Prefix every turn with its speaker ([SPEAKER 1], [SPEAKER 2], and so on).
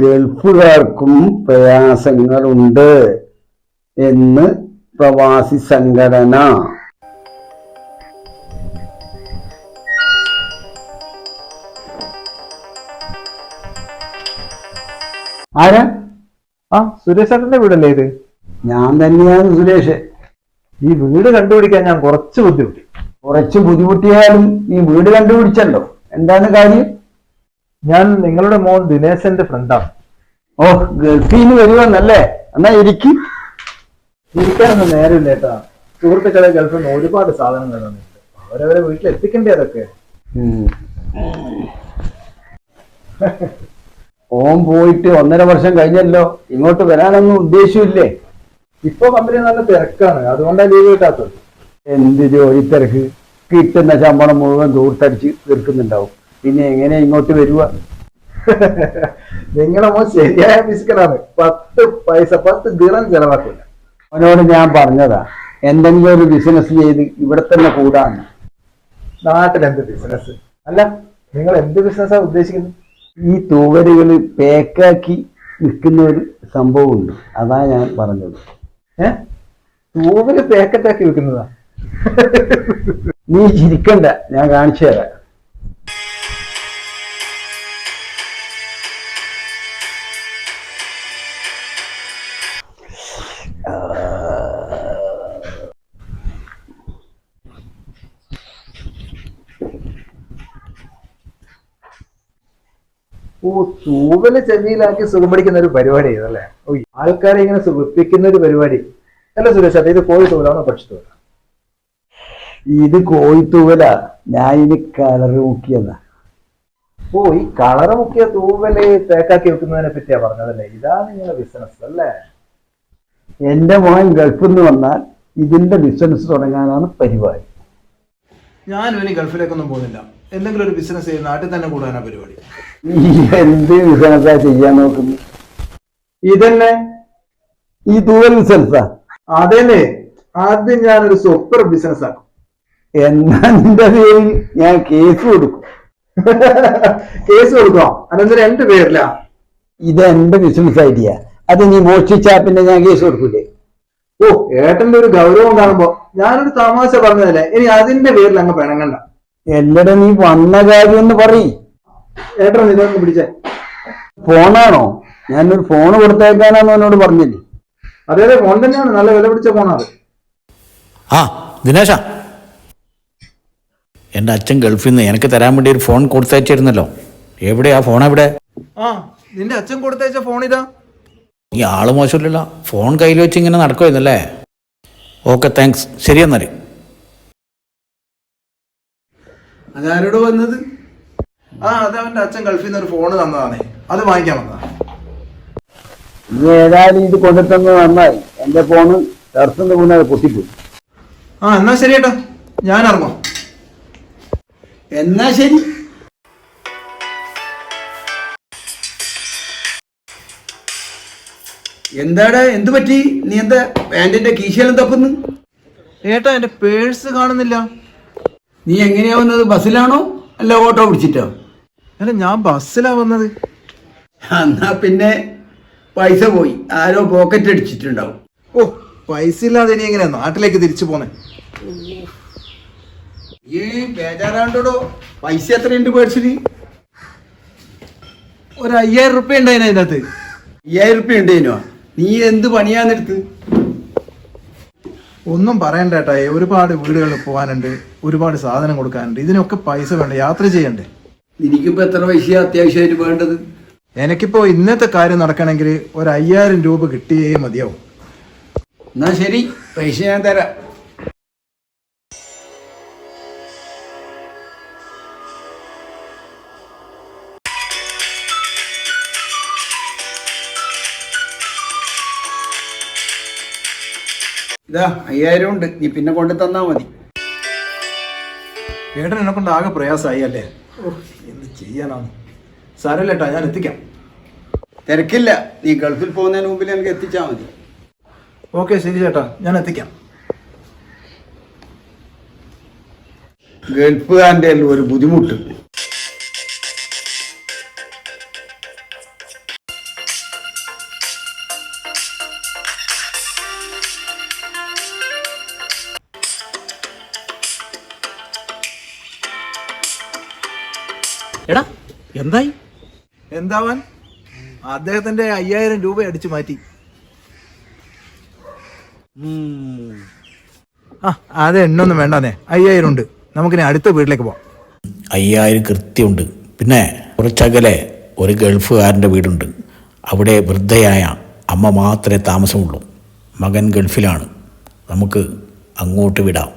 [SPEAKER 1] ഗൾഫുകാർക്കും പ്രയാസങ്ങളുണ്ട് എന്ന് പ്രവാസി സംഘടന.
[SPEAKER 2] ആരാ? സുരേഷ് ചേട്ടന്റെ വീടല്ലേ ഇത്?
[SPEAKER 1] ഞാൻ തന്നെയാണ് സുരേഷ്.
[SPEAKER 2] ഈ വീട് കണ്ടുപിടിക്കാൻ ഞാൻ കുറച്ച്
[SPEAKER 1] ബുദ്ധിമുട്ടിയാലും നീ വീട് കണ്ടുപിടിച്ചല്ലോ. എന്താണ് കാര്യം?
[SPEAKER 2] ഞാൻ നിങ്ങളുടെ മോൻ ദിനേശന്റെ ഫ്രണ്ടാണ്.
[SPEAKER 1] ഓ, ഗൾഫിൽ നിന്ന് വരുവാന്നല്ലേ? എന്നാ
[SPEAKER 2] ഇരിക്കാനൊന്നും നേരമില്ല ഏട്ടാ. സുഹൃത്തുക്കളെ ഗൾഫിൽ നിന്ന് ഒരുപാട് സാധനങ്ങൾ തന്നിട്ടുണ്ട്. അവരവരെ വീട്ടിൽ എത്തിക്കണ്ടേ അതൊക്കെ.
[SPEAKER 1] ഓൻ പോയിട്ട് 1.5 വർഷം കഴിഞ്ഞല്ലോ. ഇങ്ങോട്ട് വരാനൊന്നും ഉദ്ദേശമില്ലേ?
[SPEAKER 2] ഇപ്പൊ കമ്പനി നല്ല തിരക്കാണ്, അതുകൊണ്ടാണ് ലീവ് കിട്ടാത്തത്.
[SPEAKER 1] എന്ത് ജോലി തിരക്ക്? കിട്ടുന്ന ശമ്പളം മുഴുവൻ ദൂർത്തടിച്ച് തീർക്കുന്നുണ്ടാവും. പിന്നെ എങ്ങനെ ഇങ്ങോട്ട് വരുക?
[SPEAKER 2] നിങ്ങളെ മോൻ ശരിയായ പിസ്കനാണ്. 10 പൈസ 10 ദിറം ചെലവാക്കില്ല.
[SPEAKER 1] അവനോട് ഞാൻ പറഞ്ഞതാ, എന്തെങ്കിലും ഒരു ബിസിനസ് ചെയ്ത് ഇവിടെ തന്നെ കൂടാന്ന്.
[SPEAKER 2] നാട്ടിൽ എന്ത് ബിസിനസ്? അല്ല, നിങ്ങൾ എന്ത് ബിസിനസ്സാ ഉദ്ദേശിക്കുന്നത്?
[SPEAKER 1] ഈ തൂവലുകൾ പേക്കാക്കി വിൽക്കുന്ന ഒരു സംഭവമുണ്ട്, അതാ ഞാൻ പറഞ്ഞത്.
[SPEAKER 2] തൂവല് പാക്കറ്റാക്കി വിൽക്കുന്നതാ?
[SPEAKER 1] നീ ചിരിക്കണ്ട, ഞാൻ കാണിച്ചു തരാം.
[SPEAKER 2] തൂവല് ചെവിയിലാക്കി സുഖം പഠിക്കുന്ന ഒരു പരിപാടി ഇതല്ലേ? ആൾക്കാരെ ഇങ്ങനെ സുഖിപ്പിക്കുന്ന ഒരു പരിപാടി അല്ല സുരേഷ്? ഇത് കോഴി തൂവലാണോ പക്ഷി തൂവല?
[SPEAKER 1] ഇത് കോഴിത്തൂവലാ. ഞാൻ ഇനി കളറ് മുക്കിയതാ.
[SPEAKER 2] ഈ കളറ് മുക്കിയ തൂവല് തേക്കാക്കി വെക്കുന്നതിനെ പറ്റിയാ പറഞ്ഞതല്ലേ? ഇതാണ് നിങ്ങളുടെ ബിസിനസ് അല്ലേ?
[SPEAKER 1] എന്റെ മോൻ ഗൾഫിൽ നിന്ന് വന്നാൽ ഇതിന്റെ ബിസിനസ് തുടങ്ങാനാണ് പരിപാടി.
[SPEAKER 2] ഞാൻ ഇനി ഗൾഫിലേക്കൊന്നും പോകുന്നില്ല. എന്തെങ്കിലും ഒരു ബിസിനസ് ചെയ്ത് നാട്ടിൽ തന്നെ കൂടാനാ പരിപാടി.
[SPEAKER 1] ഈ എന്ത് ബിസിനസ്സാ ചെയ്യാൻ നോക്കുന്നു?
[SPEAKER 2] ഇതന്നെ
[SPEAKER 1] ഈ തൂവൽ ബിസിനസ്സാ?
[SPEAKER 2] അതന്നെ. ആദ്യം ഞാനൊരു സൂപ്പർ ബിസിനസ് ആക്കും.
[SPEAKER 1] എന്നാ നിന്റെ പേരിൽ ഞാൻ കേസ് കൊടുക്കും.
[SPEAKER 2] കേസ് കൊടുക്കോ? അതെന്താ എന്റെ പേരില്ല?
[SPEAKER 1] ഇത് എന്റെ ബിസിനസ് ഐഡിയ. അത് നീ മോഷ്ടിച്ചാ പിന്നെ ഞാൻ കേസ് കൊടുക്കൂലേ?
[SPEAKER 2] ഏട്ടന്റെ ഒരു ഗൗരവം കാണുമ്പോ ഞാനൊരു തമാശ പറഞ്ഞതല്ലേ, ഇനി അതിന്റെ പേരിൽ അങ്ങ് പിണങ്ങണ്ട.
[SPEAKER 1] എല്ലാടെ നീ വന്ന കാര്യം ഒന്ന് പറയ്.
[SPEAKER 2] ഏട്ടൻ ഇതൊന്ന് പിടിച്ചേ.
[SPEAKER 1] ഫോണാണോ? ഞാനൊരു ഫോണ് കൊടുത്തേക്കാനാന്ന് എന്നോട് പറഞ്ഞില്ലേ?
[SPEAKER 2] അതേ ഫോൺ തന്നെയാണ്, നല്ല വില പിടിച്ച ഫോണാണ്.
[SPEAKER 3] ദിനേശ, എൻ്റെ അച്ഛൻ ഗൾഫിൽ നിന്ന് എനിക്ക് തരാൻ വേണ്ടി ഒരു ഫോൺ കൊടുത്തയച്ചിരുന്നല്ലോ. എവിടെയാ ഫോൺ? എവിടെ?
[SPEAKER 2] നിന്റെ അച്ഛൻ കൊടുത്തയച്ച ഫോൺ ഇതാ.
[SPEAKER 3] ഈ ആള് മോശമില്ലല്ലോ, ഫോൺ കയ്യിൽ വെച്ച് ഇങ്ങനെ നടക്കുമായിരുന്നല്ലേ? Okay, thanks. ശരി എന്നാൽ.
[SPEAKER 1] അതാരോട് വന്നത്?
[SPEAKER 2] അത് അവന്റെ അച്ഛൻ ഗൾഫിൽ നിന്ന് ഒരു ഫോൺ തന്നതാണേ, അത് വാങ്ങിക്കാൻ വന്നതാ.
[SPEAKER 1] ഏതായാലും ഇത് കൊണ്ടുതന്നത് നന്നായി. എന്റെ ഫോണ് ടെറസിന്റെ മുന്നേ പൊട്ടിപ്പോയി.
[SPEAKER 2] എന്നാ ശരി ഏട്ടാ, ഞാൻ ഇറങ്ങാം.
[SPEAKER 1] എന്നാ ശരി. എന്താടാ, എന്ത് പറ്റി? നീ എന്താ പാന്റിന്റെ കീശയിലും തപ്പുന്നു?
[SPEAKER 2] ഏട്ടാ, എന്റെ പേഴ്സ് കാണുന്നില്ല.
[SPEAKER 1] നീ എങ്ങനെയാ വന്നത്? ബസ്സിലാണോ അല്ല ഓട്ടോ പിടിച്ചിട്ടോ?
[SPEAKER 2] അല്ല, ഞാൻ ബസ്സിലാ വന്നത്.
[SPEAKER 1] എന്നാ പിന്നെ പൈസ പോയി, ആരോ പോക്കറ്റ് അടിച്ചിട്ടുണ്ടാവും.
[SPEAKER 2] പൈസ ഇല്ലാതെ ഇനി എങ്ങനെയാ നാട്ടിലേക്ക് തിരിച്ചു പോന്നെ?
[SPEAKER 1] ഈ ബേജാറാണ്ടോ? പൈസ എത്രയുണ്ട് പേഴ്സിന്?
[SPEAKER 2] ഒരു 5000 റുപ്യ ഉണ്ടായിന് അതിനകത്ത്.
[SPEAKER 1] 5000 റുപ്യ ഉണ്ടേനോ? നീ എന്ത് പണിയാന്നെടുത്ത്?
[SPEAKER 2] ഒന്നും പറയണ്ട ഏട്ടാ, ഒരുപാട് വീടുകളിൽ പോകാനുണ്ട്, ഒരുപാട് സാധനം കൊടുക്കാനുണ്ട്. ഇതിനൊക്കെ പൈസ വേണ്ട, യാത്ര ചെയ്യണ്ടേ?
[SPEAKER 1] എനിക്കിപ്പോ എത്ര പൈസ അത്യാവശ്യമായിട്ട് വേണ്ടത്?
[SPEAKER 2] എനിക്കിപ്പോ ഇന്നത്തെ കാര്യം നടക്കണമെങ്കിൽ ഒരു 5000 രൂപ കിട്ടിയേ മതിയാവും.
[SPEAKER 1] എന്നാ ശരി, പൈസ ഞാൻ തരാം. ഇതാ 5000 ഉണ്ട്, നീ പിന്നെ കൊണ്ടു തന്നാ മതി.
[SPEAKER 2] ഏട്ടൻ എന്നെ കൊണ്ട് ആകെ പ്രയാസമായി അല്ലേ? എന്ത് ചെയ്യാനാണ്? സാരല്ലേട്ടാ, ഞാൻ എത്തിക്കാം.
[SPEAKER 1] തിരക്കില്ല, നീ ഗൾഫിൽ പോകുന്നതിന് മുമ്പിൽ എനിക്ക് എത്തിച്ചാൽ മതി.
[SPEAKER 2] ഓക്കെ, ശരി ചേട്ടാ, ഞാൻ എത്തിക്കാം.
[SPEAKER 1] ഗൾഫുകാരൻ്റെ ഒരു ബുദ്ധിമുട്ട്.
[SPEAKER 3] എടാ എന്തായി?
[SPEAKER 2] എന്താവാൻ, അദ്ദേഹത്തിന്റെ 5000 രൂപ അടിച്ചു മാറ്റി. അത് എണ്ണൊന്നും വേണ്ടാന്നേ, 5000 ഉണ്ട്. നമുക്കിനി അടുത്ത വീട്ടിലേക്ക് പോവാം.
[SPEAKER 3] 5000 കൃത്യമുണ്ട്. പിന്നെ കുറച്ചകലെ ഒരു ഗൾഫുകാരൻ്റെ വീടുണ്ട്. അവിടെ വൃദ്ധയായ അമ്മ മാത്രമേ താമസമുള്ളൂ. മകൻ ഗൾഫിലാണ്. നമുക്ക് അങ്ങോട്ട് വിടാം.